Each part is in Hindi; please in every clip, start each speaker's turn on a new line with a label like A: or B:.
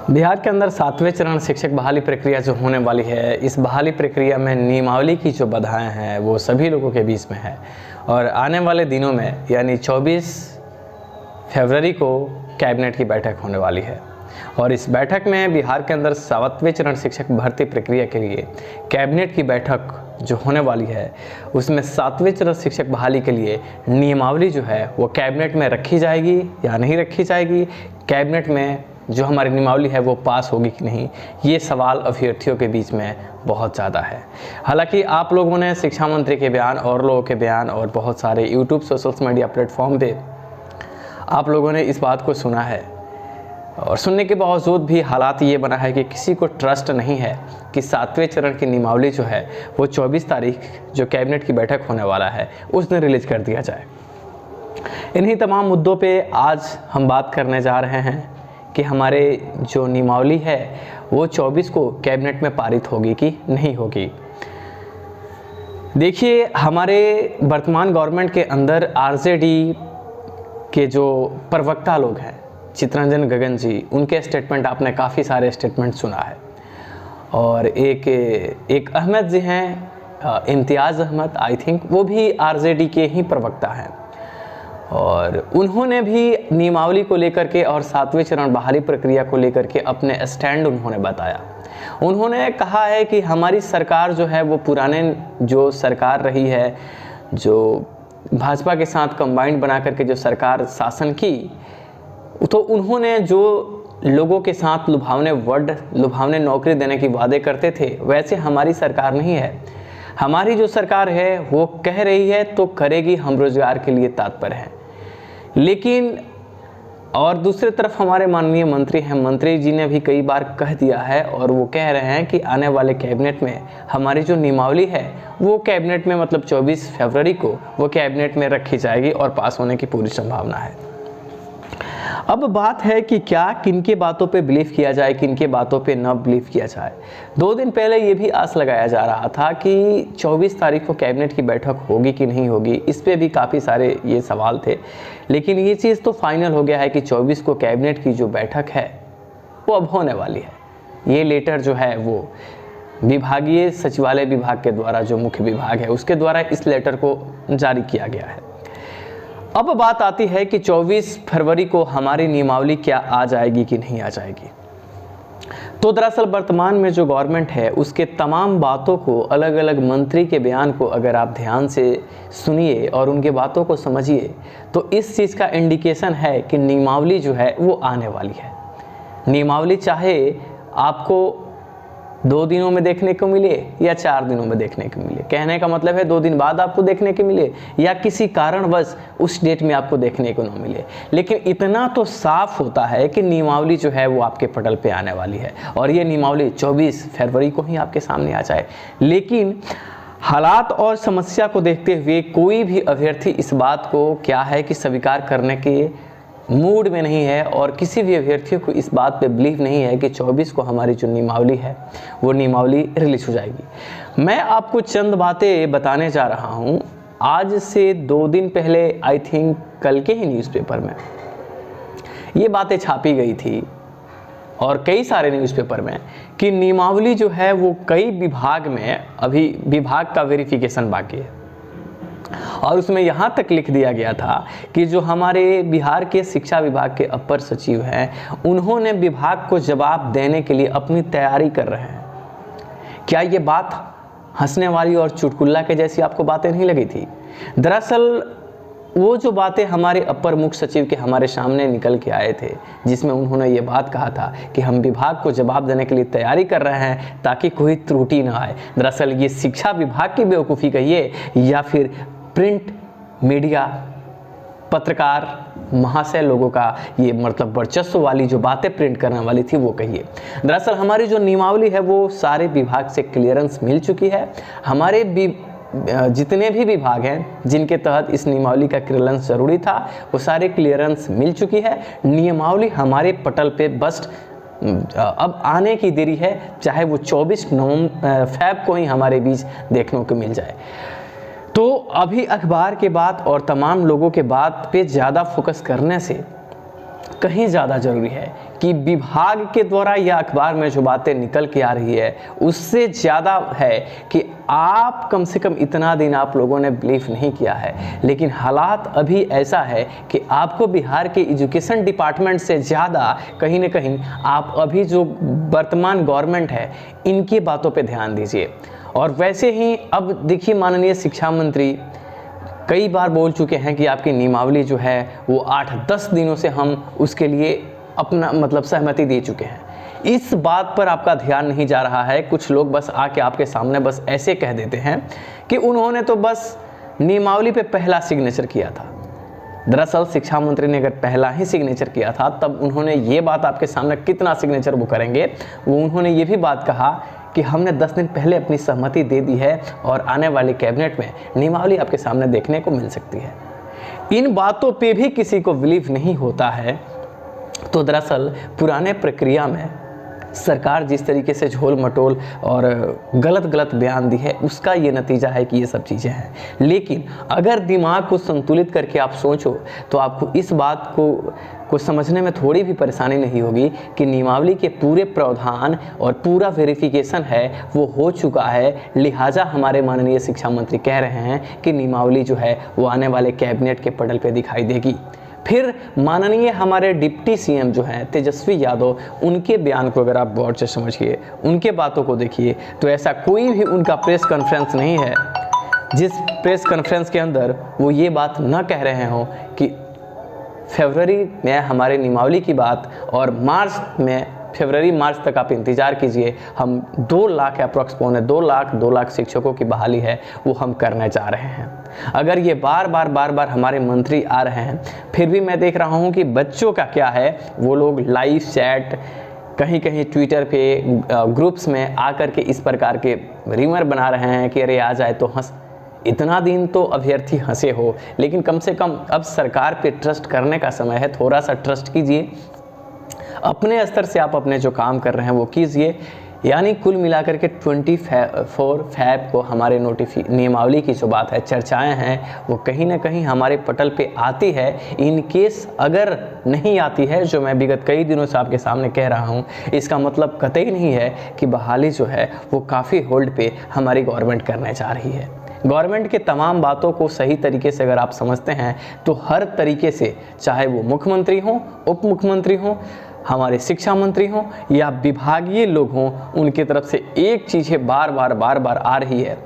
A: बिहार के अंदर 7वें चरण शिक्षक बहाली प्रक्रिया जो होने वाली है, इस बहाली प्रक्रिया में नियमावली की जो बाधाएं हैं वो सभी लोगों के बीच में है। और आने वाले दिनों में यानी 24 फरवरी को कैबिनेट की बैठक होने वाली है और इस बैठक में बिहार के अंदर 7वें चरण शिक्षक भर्ती प्रक्रिया के लिए कैबिनेट की बैठक जो होने वाली है उसमें 7वें चरण शिक्षक बहाली के लिए नियमावली जो है वो कैबिनेट में रखी जाएगी या नहीं रखी जाएगी, कैबिनेट में जो हमारी नियमावली है वो पास होगी कि नहीं, ये सवाल अभ्यर्थियों के बीच में बहुत ज़्यादा है। हालांकि आप लोगों ने शिक्षा मंत्री के बयान और लोगों के बयान और बहुत सारे यूट्यूब सोशल मीडिया प्लेटफॉर्म पे आप लोगों ने इस बात को सुना है और सुनने के बावजूद भी हालात ये बना है कि किसी को ट्रस्ट नहीं है कि 7वें चरण की नियमावली जो है वो 24 तारीख जो कैबिनेट की बैठक होने वाला है उस दिन रिलीज कर दिया जाए। इन्हीं तमाम मुद्दों पे आज हम बात करने जा रहे हैं कि हमारे जो नियमावली है वो 24 को कैबिनेट में पारित होगी कि नहीं होगी। देखिए, हमारे वर्तमान गवर्नमेंट के अंदर आरजेडी के जो प्रवक्ता लोग हैं चितरंजन गगन जी, उनके स्टेटमेंट आपने काफ़ी सारे स्टेटमेंट सुना है और एक अहमद जी हैं, इम्तियाज़ अहमद, आई थिंक वो भी आरजेडी के ही प्रवक्ता हैं और उन्होंने भी नियमावली को लेकर के और 7वें चरण बहाली प्रक्रिया को लेकर के अपने स्टैंड उन्होंने बताया। उन्होंने कहा है कि हमारी सरकार जो है वो पुराने जो सरकार रही है, जो भाजपा के साथ कंबाइंड बना करके जो सरकार शासन की, तो उन्होंने जो लोगों के साथ लुभावने नौकरी देने की वादे करते थे वैसे हमारी सरकार नहीं है। हमारी जो सरकार है वो कह रही है तो करेगी, हम रोजगार के लिए तत्पर हैं। लेकिन और दूसरी तरफ हमारे माननीय मंत्री जी ने भी कई बार कह दिया है और वो कह रहे हैं कि आने वाले कैबिनेट में हमारी जो नियमावली है वो कैबिनेट में मतलब 24 फरवरी को वो कैबिनेट में रखी जाएगी और पास होने की पूरी संभावना है। अब बात है कि क्या किनके बातों पे बिलीव किया जाए, किनके बातों पे न बिलीव किया जाए। 2 दिन पहले ये भी आस लगाया जा रहा था कि 24 तारीख को कैबिनेट की बैठक होगी कि नहीं होगी, इस पे भी काफ़ी सारे ये सवाल थे। लेकिन ये चीज़ तो फाइनल हो गया है कि 24 को कैबिनेट की जो बैठक है वो अब होने वाली है। ये लेटर जो है वो विभागीय सचिवालय विभाग के द्वारा, जो मुख्य विभाग है उसके द्वारा इस लेटर को जारी किया गया है। अब बात आती है कि 24 फरवरी को हमारी नियमावली क्या आ जाएगी कि नहीं आ जाएगी। तो दरअसल वर्तमान में जो गवर्नमेंट है उसके तमाम बातों को, अलग अलग मंत्री के बयान को अगर आप ध्यान से सुनिए और उनके बातों को समझिए तो इस चीज़ का इंडिकेशन है कि नियमावली जो है वो आने वाली है। नियमावली चाहे आपको 2 दिनों में देखने को मिले या 4 दिनों में देखने को मिले, कहने का मतलब है 2 दिन बाद आपको देखने को मिले या किसी कारणवश उस डेट में आपको देखने को ना मिले, लेकिन इतना तो साफ होता है कि नियमावली जो है वो आपके पटल पे आने वाली है और ये नियमावली 24 फरवरी को ही आपके सामने आ जाए। लेकिन हालात और समस्या को देखते हुए कोई भी अभ्यर्थी इस बात को क्या है कि स्वीकार करने के मूड में नहीं है और किसी भी अभ्यर्थियों को इस बात पे बिलीव नहीं है कि 24 को हमारी जो नियमावली है वो नियमावली रिलीज हो जाएगी। मैं आपको चंद बातें बताने जा रहा हूँ। आज से 2 दिन पहले, आई थिंक कल के ही न्यूज़पेपर में ये बातें छापी गई थी और कई सारे न्यूज़पेपर में कि नियमावली जो है वो कई विभाग में, अभी विभाग का वेरिफिकेशन बाकी है और उसमें यहाँ तक लिख दिया गया था कि जो हमारे बिहार के शिक्षा विभाग के अपर सचिव हैं उन्होंने विभाग को जवाब देने के लिए अपनी तैयारी कर रहे हैं। क्या ये बात हंसने वाली और चुटकुल्ला के जैसी आपको बातें नहीं लगी थी? दरअसल वो जो बातें हमारे अपर मुख्य सचिव के हमारे सामने निकल के आए थे जिसमें उन्होंने ये बात कहा था कि हम विभाग को जवाब देने के लिए तैयारी कर रहे हैं ताकि कोई त्रुटि ना आए। दरअसल ये शिक्षा विभाग की बेवकूफ़ी कहिए या फिर प्रिंट मीडिया पत्रकार महाशय लोगों का ये मतलब वर्चस्व वाली जो बातें प्रिंट करने वाली थी वो कहिए। दरअसल हमारी जो नियमावली है वो सारे विभाग से क्लियरेंस मिल चुकी है। हमारे जितने भी विभाग हैं जिनके तहत इस नियमावली का क्लियरेंस जरूरी था वो सारे क्लियरेंस मिल चुकी है। नियमावली हमारे पटल पे बस अब आने की देरी है, चाहे वो 24 फरवरी को ही हमारे बीच देखने को मिल जाए। तो अभी अखबार के बात और तमाम लोगों के बात पे ज़्यादा फोकस करने से कहीं ज़्यादा ज़रूरी है कि विभाग के द्वारा या अखबार में जो बातें निकल के आ रही है उससे ज़्यादा है कि आप कम से कम इतना दिन आप लोगों ने बिलीव नहीं किया है। लेकिन हालात अभी ऐसा है कि आपको बिहार के एजुकेशन डिपार्टमेंट से ज़्यादा कहीं ना कहीं आप अभी जो वर्तमान गवर्नमेंट है इनकी बातों पे ध्यान दीजिए। और वैसे ही अब देखिए, माननीय शिक्षा मंत्री कई बार बोल चुके हैं कि आपकी नियमावली जो है वो 8-10 दिनों से हम उसके लिए अपना मतलब सहमति दे चुके हैं। इस बात पर आपका ध्यान नहीं जा रहा है। कुछ लोग बस आके आपके सामने बस ऐसे कह देते हैं कि उन्होंने तो बस नियमावली पे पहला सिग्नेचर किया था। दरअसल शिक्षा मंत्री ने अगर पहला ही सिग्नेचर किया था तब उन्होंने ये बात आपके सामने कितना सिग्नेचर वो करेंगे। वो उन्होंने ये भी बात कहा कि हमने 10 दिन पहले अपनी सहमति दे दी है और आने वाले कैबिनेट में नियमावली आपके सामने देखने को मिल सकती है। इन बातों पे भी किसी को बिलीव नहीं होता है। तो दरअसल पुराने प्रक्रिया में सरकार जिस तरीके से झोल मटोल और गलत बयान दी है उसका ये नतीजा है कि ये सब चीज़ें हैं। लेकिन अगर दिमाग को संतुलित करके आप सोचो तो आपको इस बात को समझने में थोड़ी भी परेशानी नहीं होगी कि नियमावली के पूरे प्रावधान और पूरा वेरिफिकेशन है वो हो चुका है। लिहाजा हमारे माननीय शिक्षा मंत्री कह रहे हैं कि नियमावली जो है वो आने वाले कैबिनेट के पटल पे दिखाई देगी। फिर माननीय हमारे डिप्टी सीएम जो हैं तेजस्वी यादव, उनके बयान को अगर आप गौर से समझिए, उनके बातों को देखिए तो ऐसा कोई भी उनका प्रेस कॉन्फ्रेंस नहीं है जिस प्रेस कॉन्फ्रेंस के अंदर वो ये बात न कह रहे हों कि फरवरी में हमारे नियमावली की बात और फरवरी मार्च तक आप इंतज़ार कीजिए, हम 2 लाख अप्रॉक्स 2 लाख शिक्षकों की बहाली है वो हम करने जा रहे हैं। अगर ये बार बार हमारे मंत्री आ रहे हैं, फिर भी मैं देख रहा हूँ कि बच्चों का क्या है, वो लोग लाइव चैट कहीं ट्विटर पे ग्रुप्स में आकर के इस प्रकार के रीमर बना रहे हैं कि अरे आ जाए तो हंस। इतना दिन तो अभ्यर्थी हंसे हो, लेकिन कम से कम अब सरकार पे ट्रस्ट करने का समय है। थोड़ा सा ट्रस्ट कीजिए, अपने स्तर से आप अपने जो काम कर रहे हैं वो कीजिए। यानी कुल मिलाकर के 24 फैब को हमारे नियमावली की जो बात है, चर्चाएं हैं, वो कहीं ना कहीं हमारे पटल पे आती है। इन केस अगर नहीं आती है, जो मैं विगत कई दिनों से आपके सामने कह रहा हूँ, इसका मतलब कतई नहीं है कि बहाली जो है वो काफ़ी होल्ड पे हमारी गवर्नमेंट करने जा रही है। गवर्नमेंट के तमाम बातों को सही तरीके से अगर आप समझते हैं तो हर तरीके से, चाहे वो मुख्यमंत्री हों, उप मुख्यमंत्री हों, हमारे शिक्षा मंत्री हों या विभागीय लोग हों, उनकी तरफ से एक चीज़ बार बार आ रही है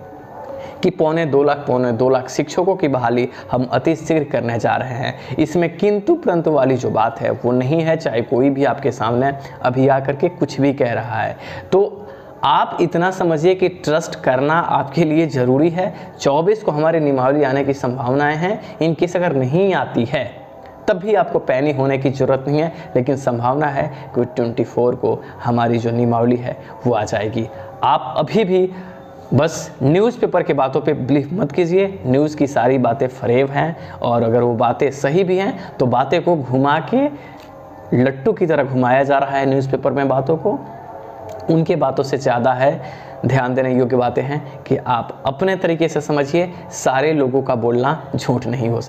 A: कि 2.25 लाख शिक्षकों की बहाली हम अति शीघ्र करने जा रहे हैं। इसमें किंतु परंतु वाली जो बात है वो नहीं है, चाहे कोई भी आपके सामने अभी आकर के कुछ भी कह रहा है। तो आप इतना समझिए कि ट्रस्ट करना आपके लिए ज़रूरी है। 24 को हमारे नियमावली आने की संभावनाएं हैं। इन केस अगर नहीं आती है तब भी आपको पैनिक होने की ज़रूरत नहीं है, लेकिन संभावना है कि 24 को हमारी जो नियमावली है वो आ जाएगी। आप अभी भी बस न्यूज़पेपर के बातों पे बिलीव मत कीजिए। न्यूज़ की सारी बातें फरेब हैं और अगर वो बातें सही भी हैं तो बातें को घुमा के लट्टू की तरह घुमाया जा रहा है न्यूज़पेपर में बातों को। उनके बातों से ज़्यादा है ध्यान देने योग्य बातें हैं कि आप अपने तरीके से समझिए। सारे लोगों का बोलना झूठ नहीं हो सकता।